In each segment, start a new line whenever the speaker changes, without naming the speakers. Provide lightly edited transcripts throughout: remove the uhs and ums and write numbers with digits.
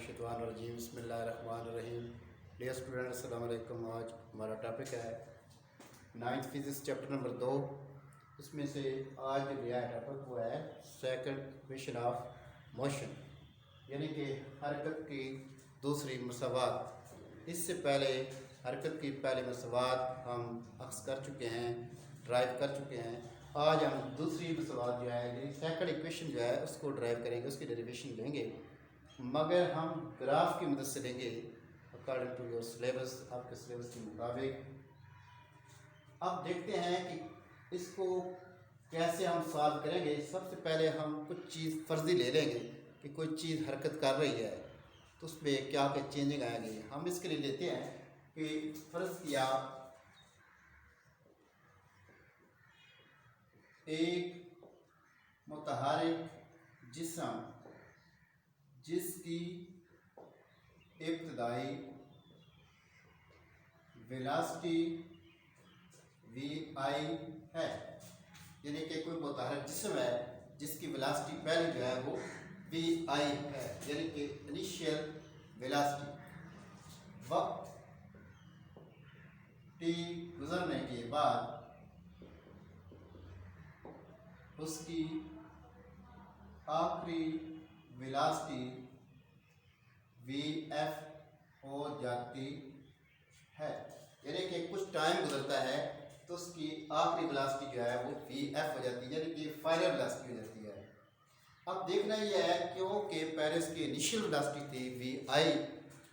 मिनश्शैतानिर्रजीम बिस्मिल्लाहिर्रहमानिर्रहीम। Dear student अस्सलाम वालेकुम। आज हमारा टॉपिक है 9th फिजिक्स चैप्टर नंबर 2। इसमें से आज जो लिया है टॉपिक वो है सेकंड इक्वेशन ऑफ मोशन, यानी कि हरकत की दूसरी मसावात। इससे पहले हरकत की पहली मसावात हम अक्स कर चुके हैं, ड्राइव कर चुके हैं। आज हम दूसरी मसावात जो है सेकंड इक्वेशन जो है उसको ड्राइव करेंगे, उसकी डेरिवेशन लेंगे, मगर हम ग्राफ की मदद से लेंगे अकॉर्डिंग टू योर सिलेबस, आपके सिलेबस के मुताबिक। अब देखते हैं कि इसको कैसे हम सॉल्व करेंगे। सबसे पहले हम कुछ चीज़ फर्जी ले लेंगे कि कोई चीज़ हरकत कर रही है तो उसमें क्या क्या चेंजिंग आएंगे। हम इसके लिए लेते हैं कि फ़र्ज़ किया एक मुतहरिक जिस्म जिसकी इब्तदाई वेलोसिटी vi है, यानी कि कोई मुतहरिक जिस्म है जिसकी वेलोसिटी पहले जो है वो vi है, यानी कि इनिशियल वेलोसिटी। वक्त t गुजरने के बाद उसकी आखिरी वेलोसिटी vf हो जाती है, यानी कि कुछ टाइम गुजरता है तो उसकी आखिरी वेलोसिटी जो है वो vf हो जाती है, यानी कि फाइनल वेलोसिटी हो जाती है। अब देखना यह है क्योंकि पहले इसकी इनिशियल वेलोसिटी थी vi,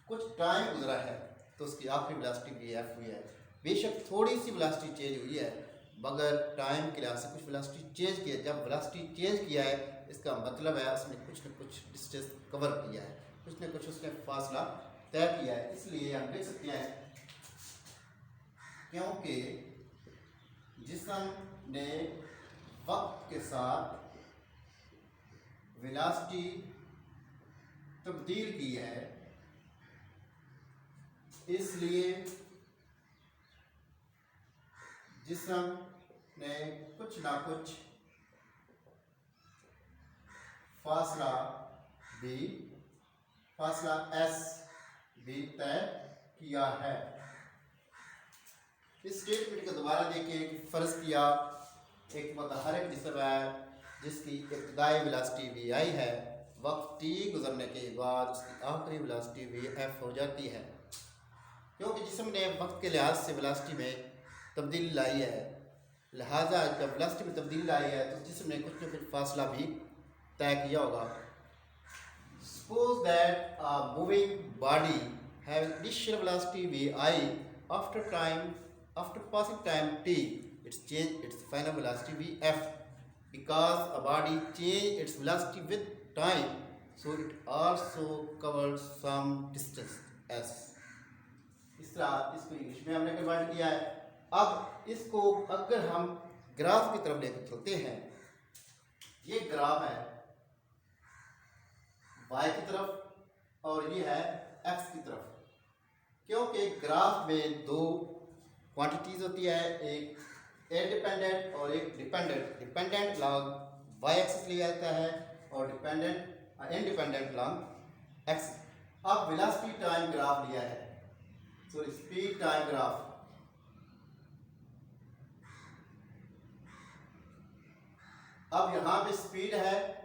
कुछ टाइम गुजरा है तो उसकी आखिरी वेलोसिटी vf हुई है। बेशक थोड़ी सी वेलोसिटी चेंज हुई है, मगर टाइम के लिहाज से कुछ वेलोसिटी चेंज किया है। जब वेलोसिटी चेंज किया है इसका मतलब है उसने कुछ न कुछ डिस्टेंस कवर किया है, कुछ न कुछ उसने फासला तय किया है। इसलिए हम देख सकते हैं क्योंकि जिस्म ने वक्त के साथ वेलोसिटी तब्दील की है, इसलिए जिस्म ने कुछ ना कुछ फासला s भी तय किया है। इस स्टेटमेंट को दोबारा देखें कि फ़र्ज़ किया एक मुतहरिक जिस्म है जिसकी इब्तदाई वेलोसिटी vi है, वक्त t गुजरने के बाद उसकी आखिरी वेलोसिटी vf हो जाती है। क्योंकि जिस्म ने वक्त के लिहाज से वेलोसिटी में तब्दीली लाई है, लिहाजा जब वेलोसिटी में तब्दीली लाई है तो जिस्म ने कुछ न कुछ फासला भी तय किया होगा। Suppose that a moving body having initial velocity vi after passing time t, it's changed its final velocity vf, because a body change its velocity with time, so it also covers some distance s। इस तरह इसको English में हमने convert किया है। अब इसको अगर हम ग्राफ की तरफ लेकर चलते हैं, ये ग्राफ है y की तरफ और ये है x की तरफ। क्योंकि ग्राफ में दो क्वांटिटीज होती है, एक इंडिपेंडेंट और एक dependent. Dependent long y axis लिया जाता है और इंडिपेंडेंट लॉन्ग x। अब वेलोसिटी टाइम ग्राफ लिया है, सॉरी स्पीड टाइम ग्राफ। अब यहां पे स्पीड है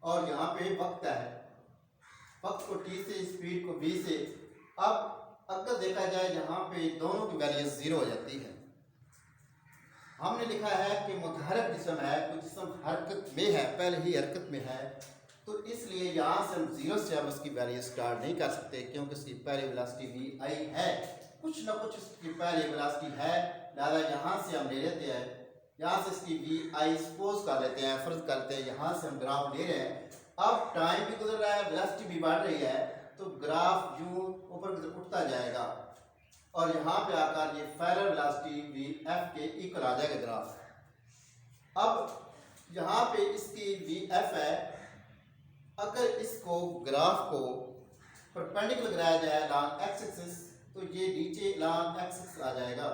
और यहाँ पे वक्त है, वक्त को t से, स्पीड को v से। अब अगर देखा जाए यहाँ पे दोनों की वैल्यू 0 हो जाती है। हमने लिखा है कि मुतहरिक जिस्म है, कोई जिस्म हरकत में है, पहले ही हरकत में है, तो इसलिए यहाँ से हम 0 से अब उसकी वैल्यू स्टार्ट नहीं कर सकते, क्योंकि उसकी पहली वेलोसिटी vi है, कुछ ना कुछ उसकी पहली वेलोसिटी है। लिहाजा यहाँ से हम ले लेते हैं, यहाँ से इसकी vi सपोज कर लेते हैं, फर्ज करते हैं यहाँ से हम ग्राफ ले रहे हैं। अब टाइम भी गुजर रहा है, वेलोसिटी भी बढ़ रही है, तो ग्राफ यूं ऊपर की तरफ उठता जाएगा और यहाँ पे आकर ये फाइनल वेलोसिटी vf के इक्वल आ जाएगा ग्राफ। अब यहाँ पे इसकी vf है, अगर इसको ग्राफ को परपेंडिकुलर लगाया जाए लॉन्ग एक्स एक्सिस, तो ये नीचे लॉन्ग एक्सिस आ जाएगा,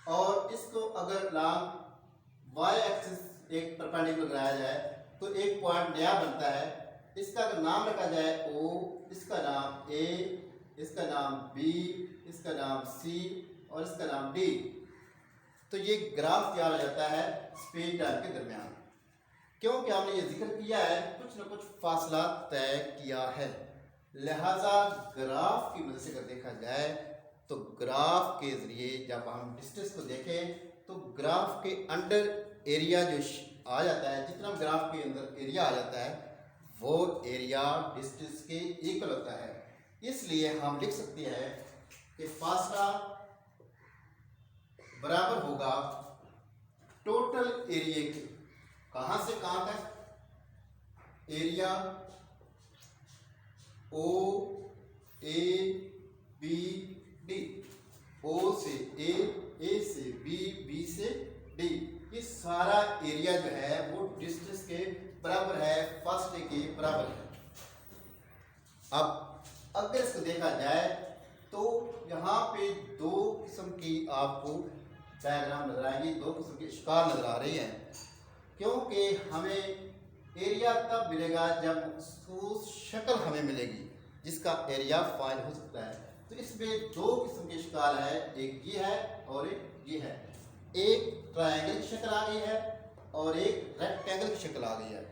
और इसको अगर लॉन्ग y एक्सिस एक परपेंडिकुलर लगाया जाए तो एक पॉइंट नया बनता है। इसका अगर नाम रखा जाए O, इसका नाम A, इसका नाम B, इसका नाम C और इसका नाम D, तो ये ग्राफ तैयार हो जाता है स्पेस टाइम के दरमियान। क्योंकि हमने ये जिक्र किया है कुछ ना कुछ फासला तय किया है, लिहाजा ग्राफ की मदद से अगर देखा जाए तो ग्राफ के ज़रिए जब हम डिस्टेंस को देखें तो ग्राफ के अंडर एरिया जो आ जाता है, जितना ग्राफ के अंदर एरिया आ जाता है वो एरिया डिस्टेंस के इक्वल होता है। इसलिए हम लिख सकते हैं कि फासला बराबर होगा टोटल एरिया के, कहां से कहां तक, area O A B D, O से A, A से B, B से D, ये सारा एरिया जो है वो डिस्टेंस के बराबर है, फासले के बराबर है। अब अगर इसको देखा जाए तो यहाँ पे दो किस्म की आपको डायग्राम नजर आएंगी, दो किस्म की इश्काल नजर आ रही है, क्योंकि हमें एरिया तब मिलेगा जब मखसूस शक्ल हमें मिलेगी जिसका एरिया फाइंड हो सकता है। तो इसमें दो किस्म के इश्काल है, एक ये है और एक ये है। एक ट्रायंगल की शक्ल आ गई है और एक रेक्टेंगल की शक्ल आ गई है।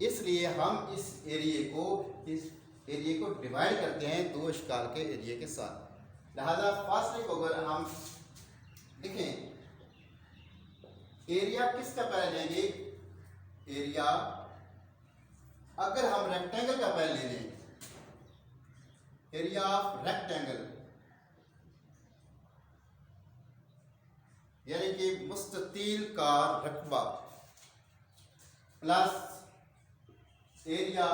इसलिए हम इस एरिया को डिवाइड करते हैं दो इश्काल के एरिया के साथ। लिहाजा फासले को अगर हम देखें, एरिया किसका पहले लेंगे, एरिया अगर हम रेक्टेंगल का पहले ले लें, एरिया ऑफ रेक्टेंगल यानी कि मुस्ततील का रकबा प्लस एरिया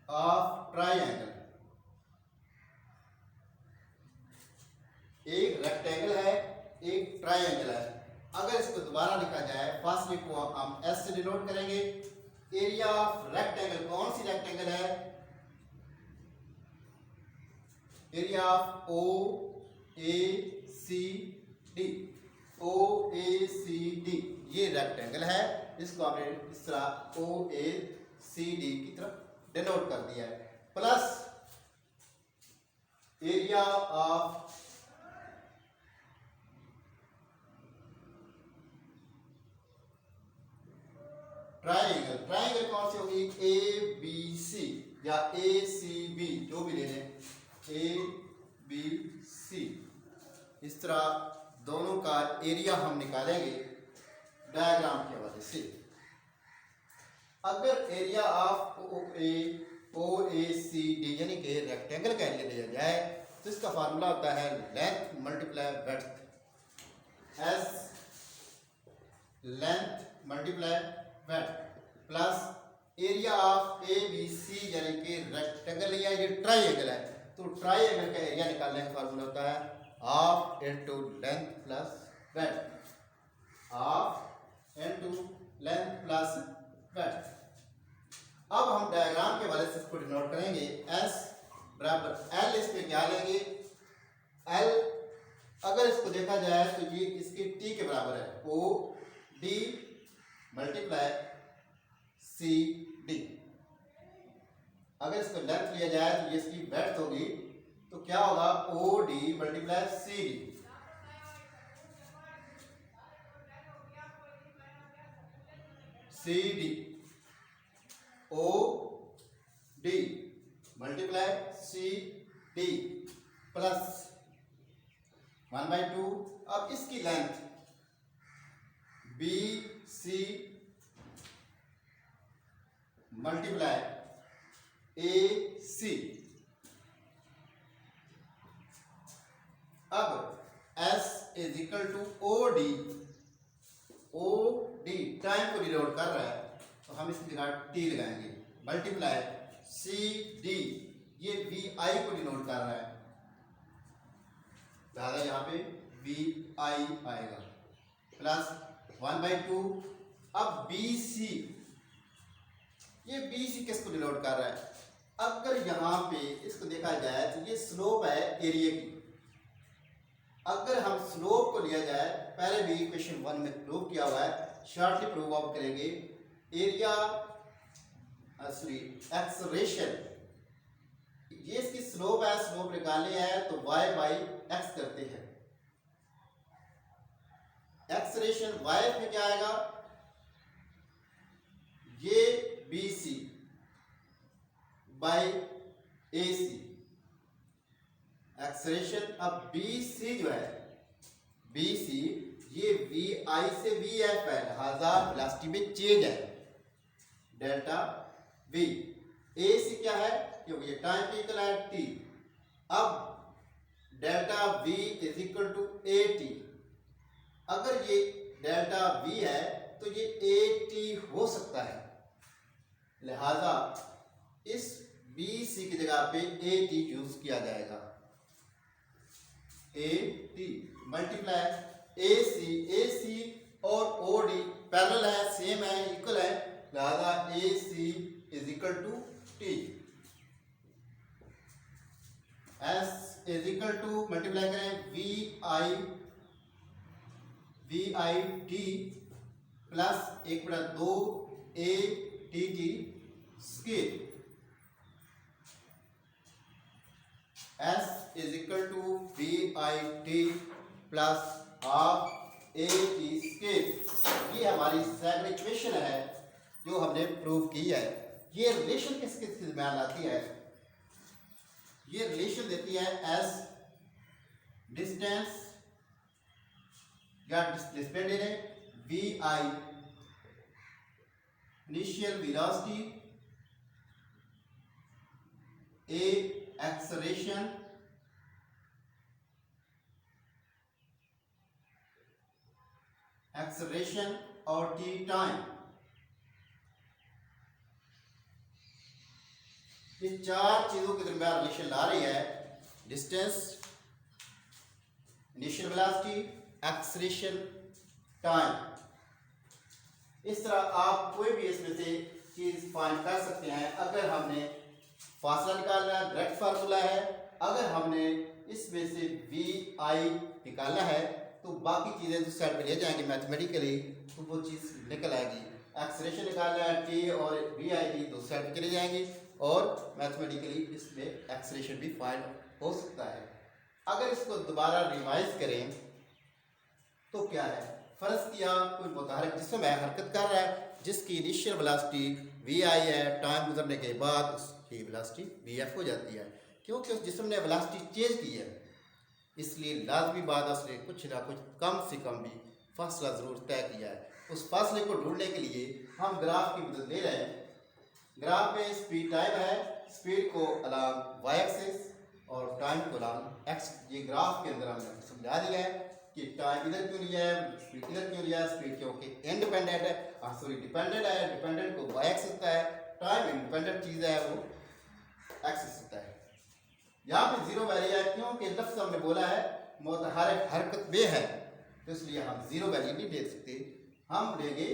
ऑफ ट्रायंगल। एक रेक्टेंगल है एक ट्रायंगल है। अगर इसको दोबारा लिखा जाए, फासले को हम एस से डिनोट करेंगे। एरिया ऑफ रेक्टेंगल, कौन सी रेक्टेंगल है, area of O A C D, O A C D ये रेक्टेंगल है, इसको आपने इस तरह O A C D की तरफ डिनोट कर दिया है, plus area of triangle. Triangle कौन सी होगी, A B C या A C B, जो भी ले लें, A B C। इस तरह दोनों का एरिया हम निकालेंगे डायग्राम के हवाले से। अगर area of O A C D यानी कि रेक्टेंगल का एरिया लिया जाए तो इसका फार्मूला होता है length multiply breadth, S length multiply breadth plus area of A B C यानी कि रेक्टेंगल या ये ट्रायंगल है, तो ट्रायंगल का एरिया निकालने का फार्मूला होता है half into length plus breadth, half into length plus breadth. अब हम डायग्राम के वाले से इसको डिनोट करेंगे, S बराबर L, इस पे क्या लेंगे, L अगर इसको देखा जाए तो ये इसके T के बराबर है, O D multiply C D। अगर इसको लेंथ लिया जाए तो ये इसकी ब्रेड्थ होगी, तो क्या होगा, O D multiply C D। C D O D multiply C D plus 1/2। अब इसकी length B C multiply A C। अब S is equal to O D, O D time को डिनोट कर रहा है तो हम इसकी जगह T लगाएंगे, मल्टीप्लाई C D ये VI को डिनोट कर रहा है, लिहाजा यहाँ पे VI आएगा, प्लस 1/2। अब BC, ये BC किसको डिनोट कर रहा है, अगर यहाँ पे इसको देखा जाए तो ये स्लोप है एरिया की, अगर हम स्लोप को लिया जाए, पहले भी क्वेश्चन 1 में प्रूव किया हुआ है, शॉर्टली प्रूव आप करेंगे। एरिया सॉरी एक्सलेरेशन, ये इसकी स्लोप है, स्लोप निकालनी है तो y बाई एक्स करते हैं। एक्सलेरेशन y में क्या आएगा, ये B C by A C. Acceleration अब बी सी जो है, बी सी ये वी आई से वी एफ है, लिहाजा वेलोसिटी में चेंज है डेल्टा वी। ए सी क्या है, क्योंकि ये टाइम पे इक्वल है टी। अब delta V is equal to A T. अगर ये डेल्टा वी है तो ये ए टी हो सकता है, लिहाजा इस बी सी की जगह पे ए टी यूज किया जाएगा। A T multiply A C और ओ डी पैरेलल है, सेम है, इक्वल है, लिहाजा A C is equal to T. S is equal to multiply करें V I T plus 1/2 A T T scale. S is equal to V I T plus half A T scale. ये हमारी second equation है जो हमने prove की है। ये relation किस किस के दरमियान आती है, ये रिलेशन देती है एस डिस्टेंस या डिस्प्लेसमेंट दे रहे V I initial velocity, A acceleration, और टी टाइम। ये चार चीजों के दरमियान रिलेशन ला रही है, distance, initial velocity, acceleration, time. इस तरह आप कोई भी इसमें से चीज फाइंड कर सकते हैं। अगर हमने फासला निकालना है, डायरेक्ट फार्मूला है। अगर हमने इसमें से वी आई निकालना है तो बाकी चीज़ें दूसरी साइड पे ले जाएंगे मैथमेटिकली, तो वो चीज़ निकल आएगी। एक्सलेरेशन निकालना है, टी और वी आई टी दूसरी साइड पे चले जाएंगी और मैथमेटिकली इसमें एक्सलेरेशन भी फाइंड हो सकता है। अगर इसको दोबारा रिवाइज करें तो क्या है, फर्ज किया कोई मुतहरक जिस्म है, हरकत कर रहा है, जिसकी इनिशियल वेलोसिटी वी आई है, टाइम गुजरने के बाद उसकी वेलोसिटी वी एफ हो जाती है। क्योंकि उस जिस्म ने वेलोसिटी चेंज की है, इसलिए लाजमी बात उसने कुछ ना कुछ कम से कम भी फासला ज़रूर तय किया है। उस फासले को ढूंढने के लिए हम ग्राफ की मदद ले रहे हैं। ग्राफ में स्पीड टाइम है, स्पीड को अलांग वाई एक्सिस और टाइम को अलांग एक्स। ये ग्राफ के अंदर हमने समझा दिया है कि टाइम इधर क्यों लिया है, स्पीड इधर क्यों लिया है। स्पीड क्योंकि इंडिपेंडेंट है, सॉरी डिपेंडेंट है, डिपेंडेंट को वाई एक्सिस होता है, टाइम इंडिपेंडेंट चीज़ है वो एक्सिस होता है। यहाँ पे जीरो वैल्यू है क्योंकि लफ्ज़ हमने बोला है मुतहरक हरकत में है, तो इसलिए हम जीरो वैल्यू नहीं दे सकते। हम लेंगे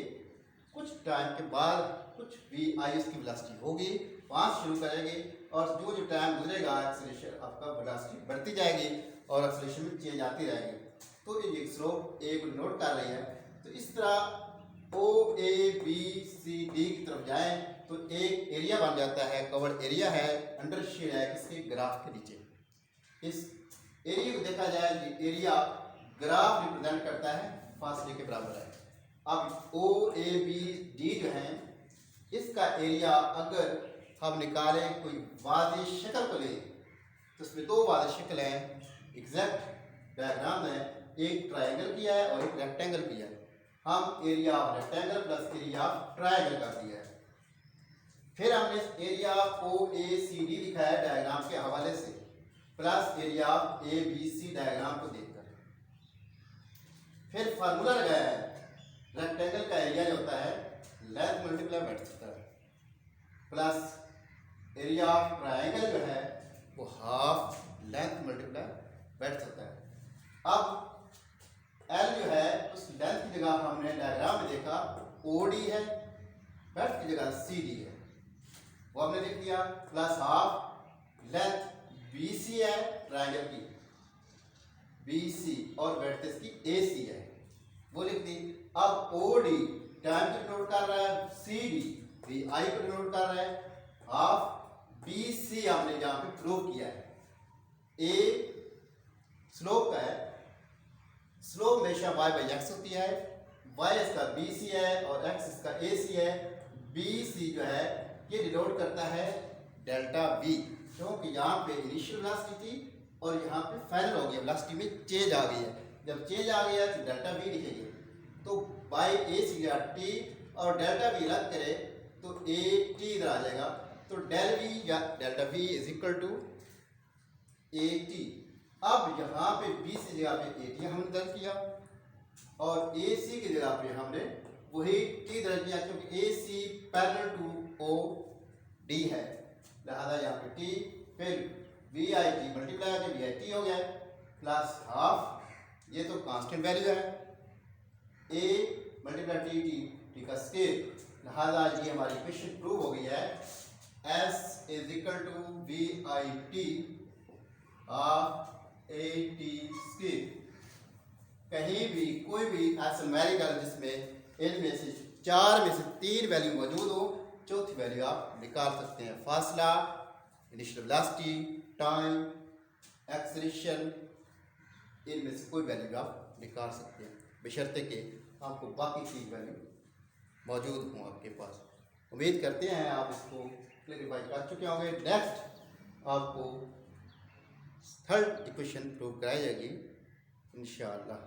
कुछ टाइम के बाद कुछ वी आई उसकी वेलोसिटी होगी, वहाँ से शुरू करेंगे और जो जो टाइम गुजरेगा एक्सेलरेशन आपका वेलोसिटी बढ़ती जाएगी और एक्सेलरेशन में चेंज आती रहेगी। तो ये स्लोप ए को नोट कर रही है। तो इस तरह ओ ए बी सी डी की तरफ जाएं तो एक एरिया बन जाता है, कवर्ड एरिया है, अंडर शेड है इसके ग्राफ के नीचे। इस एरिया को देखा जाए, ये एरिया ग्राफ रिप्रेजेंट करता है फासले के बराबर है। अब ओ ए बी डी जो है इसका एरिया अगर हम निकालें कोई वाज़ेह शक्ल को ले तो इसमें दो वाज़ेह शक्ल हैं, एग्जैक्ट डायग्राम है, एक ट्रायंगल किया है और एक रेक्टेंगल किया है। हम area of rectangle plus area of triangle कर दिया है। फिर हमने एरिया ओ ए सी डी लिखा है डायग्राम के हवाले से, plus area of A B C diagram को देखकर। फिर फार्मूला लगाया है, रेक्टेंगल का एरिया जो होता है लेंथ मल्टीप्लाई ब्रेड्थ होता है, प्लस एरिया ऑफ ट्रायंगल जो है वो हाफ लेंथ मल्टीप्लाई ब्रेड्थ होता है। अब एल जो है उस लेंथ की जगह हमने डायग्राम में देखा ओ डी है, ब्रेड्थ की जगह सी डी है, वो हमने लिख दिया, plus half length B C है ट्रायंगल की, BC और ब्रेड्थ इसकी AC है, वो लिख दी। अब OD टाइम को डिनोट कर रहा है, CD VI को डिनोट कर रहा है, हाफ BC हमने यहाँ पे प्रूव किया है। A स्लोप का है, स्लोप हमेशा y/x होती है, y इसका BC है और x इसका AC है। BC जो है ये डिनोट करता है डेल्टा V, क्योंकि यहाँ पे इनिशियल वेलोसिटी थी और यहाँ पे फाइनल हो गया, वेलोसिटी में चेंज आ गई है। जब चेंज आ गया तो डेल्टा V लिखेंगे, तो बाई AC या T और डेल्टा V रद्द करे तो AT इधर आ जाएगा, तो डेल V या delta V is equal to AT। अब यहाँ पे BC जगह पे AT हमने दर्ज किया और AC की जगह पे हमने वही T दर्ज किया, क्योंकि AC पैरेलल टू OD है, लिहाजा यहाँ पे T, फिर VIT मल्टीप्लाई करके VIT हो गया प्लस हाफ, ये तो कांस्टेंट वैल्यू है, A मल्टीप्लाई T का स्केल, लिहाजा ये हमारी इक्वेशन प्रूव हो गई है। S is equal to VIT of AT scale. कहीं भी कोई भी ऐसा न्यूमेरिकल जिसमें इनमें से 4 में से 3 वैल्यू मौजूद हो, चौथी वैल्यू आप निकाल सकते हैं। फासला, इनिशियल वेलोसिटी, टाइम, एक्सेलरेशन, इनमें से कोई वैल्यू आप निकाल सकते हैं, बशर्ते कि आपको बाकी की वैल्यू मौजूद हों आपके पास। उम्मीद करते हैं आप इसको क्लियरिफाई कर चुके होंगे। नेक्स्ट आपको थर्ड इक्वेशन प्रूव कराई जाएगी इंशाअल्लाह।